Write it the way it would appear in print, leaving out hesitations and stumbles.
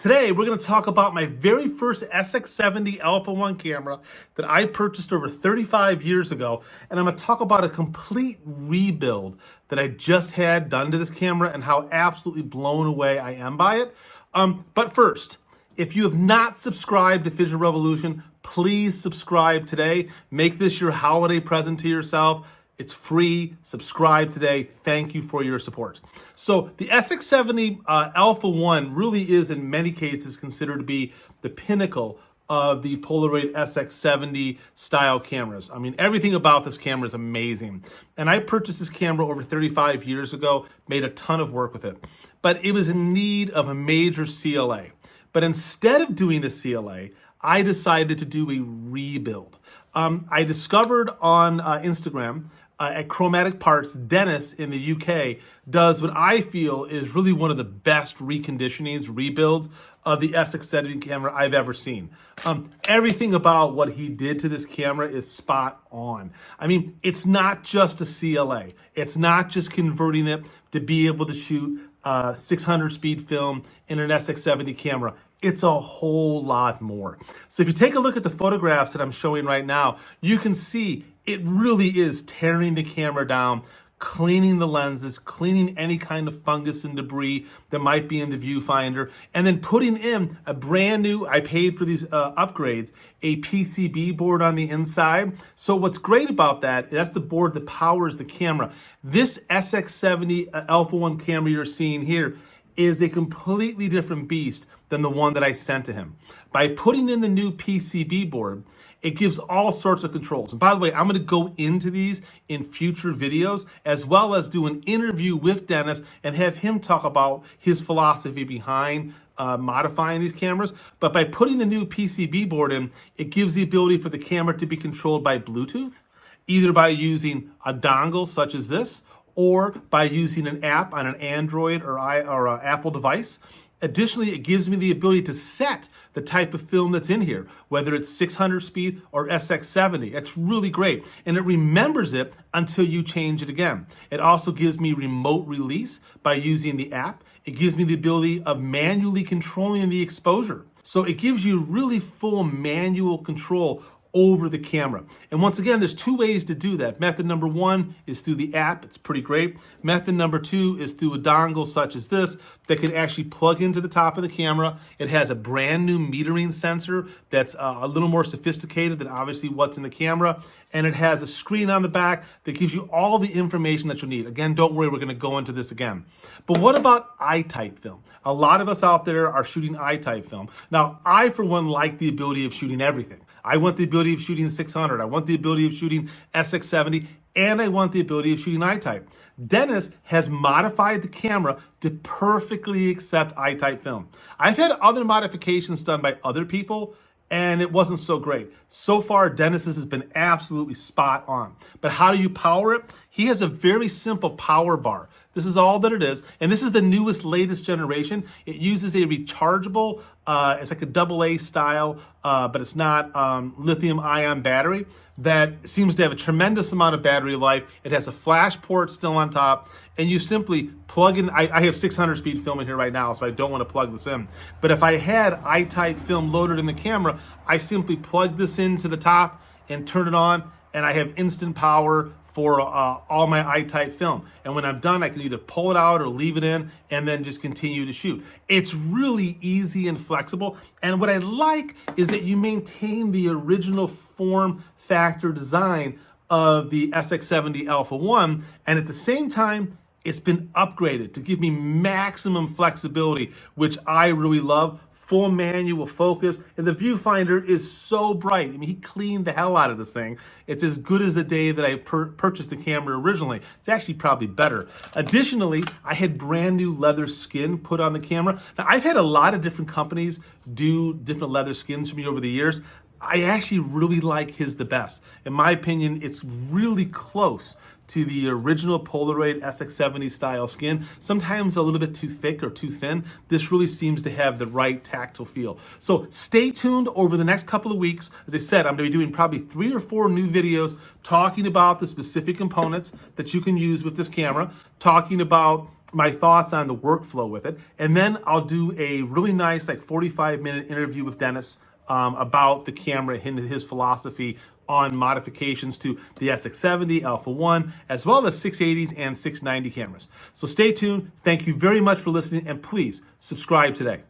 Today, we're going to talk about my very first SX70 Alpha 1 camera that I purchased over 35 years ago. And I'm going to talk about a complete rebuild that I just had done to this camera and how absolutely blown away I am by it. But first, if you have not subscribed to Fission Revolution, please subscribe today. Make this your holiday present to yourself. It's free. Subscribe today. Thank you for your support. So the SX70 Alpha 1 really is in many cases considered to be the pinnacle of the Polaroid SX70 style cameras. I mean, everything about this camera is amazing. And I purchased this camera over 35 years ago, made a ton of work with it. But it was in need of a major CLA. But instead of doing a CLA, I decided to do a rebuild. I discovered on Instagram at Chromatic.Parts, Dennis in the UK does what I feel is really one of the best reconditionings, rebuilds of the SX70 camera I've ever seen. Everything about what he did to this camera is spot on. I mean, it's not just a CLA. It's not just converting it to be able to shoot 600 speed film in an SX70 camera. It's a whole lot more. So if you take a look at the photographs that I'm showing right now, you can see it really is tearing the camera down, cleaning the lenses, cleaning any kind of fungus and debris that might be in the viewfinder, and then putting in a brand new, I paid for these upgrades, a PCB board on the inside. So what's great about that, that's the board that powers the camera. This SX70 Alpha 1 camera you're seeing here is a completely different beast than the one that I sent to him. By putting in the new PCB board, it gives all sorts of controls. And by the way, I'm going to go into these in future videos, as well as do an interview with Dennis and have him talk about his philosophy behind modifying these cameras. But by putting the new PCB board in, it gives the ability for the camera to be controlled by Bluetooth, either by using a dongle such as this, or by using an app on an Android or an Apple device. Additionally, it gives me the ability to set the type of film that's in here, whether it's 600 speed or SX70. That's really great. And it remembers it until you change it again. It also gives me remote release by using the app. It gives me the ability of manually controlling the exposure. So it gives you really full manual control over the camera. And once again, there's two ways to do that. Method number one is through the app. It's pretty great. Method number two is through a dongle such as this that can actually plug into the top of the camera. It has a brand new metering sensor that's a little more sophisticated than obviously what's in the camera. And it has a screen on the back that gives you all the information that you'll need. Again, don't worry, we're gonna go into this again. But what about I-type film? A lot of us out there are shooting I-type film. Now, I, for one, like the ability of shooting everything. I want the ability of shooting 600. I want the ability of shooting SX70, and I want the ability of shooting I-type. Dennis has modified the camera to perfectly accept I-type film. I've had other modifications done by other people, and it wasn't so great. So far, Dennis's has been absolutely spot on. But how do you power it? He has a very simple power bar. This is all that it is. And this is the newest, latest generation. It uses a rechargeable, it's like a AA style, but it's not lithium ion battery that seems to have a tremendous amount of battery life. It has a flash port still on top, and you simply plug in, I have 600 speed film in here right now, so I don't want to plug this in. But if I had I-type film loaded in the camera, I simply plug this into the top and turn it on, and I have instant power for all my I-type film. And when I'm done, I can either pull it out or leave it in and then just continue to shoot. It's really easy and flexible. And what I like is that you maintain the original form factor design of the SX70 Alpha 1. And at the same time, it's been upgraded to give me maximum flexibility, which I really love. Full manual focus, and the viewfinder is so bright. I mean, he cleaned the hell out of this thing. It's as good as the day that I purchased the camera originally. It's actually probably better. Additionally, I had brand new leather skin put on the camera. Now, I've had a lot of different companies do different leather skins for me over the years. I actually really like his the best. In my opinion, it's really close to the original Polaroid SX70 style skin. Sometimes a little bit too thick or too thin. This really seems to have the right tactile feel. So stay tuned over the next couple of weeks. As I said, I'm gonna be doing probably 3 or 4 new videos talking about the specific components that you can use with this camera, talking about my thoughts on the workflow with it. And then I'll do a really nice, like 45-minute interview with Dennis about the camera and his philosophy on modifications to the SX70 Alpha 1, as well as 680s and 690 cameras. So stay tuned. Thank you very much for listening, and please subscribe today.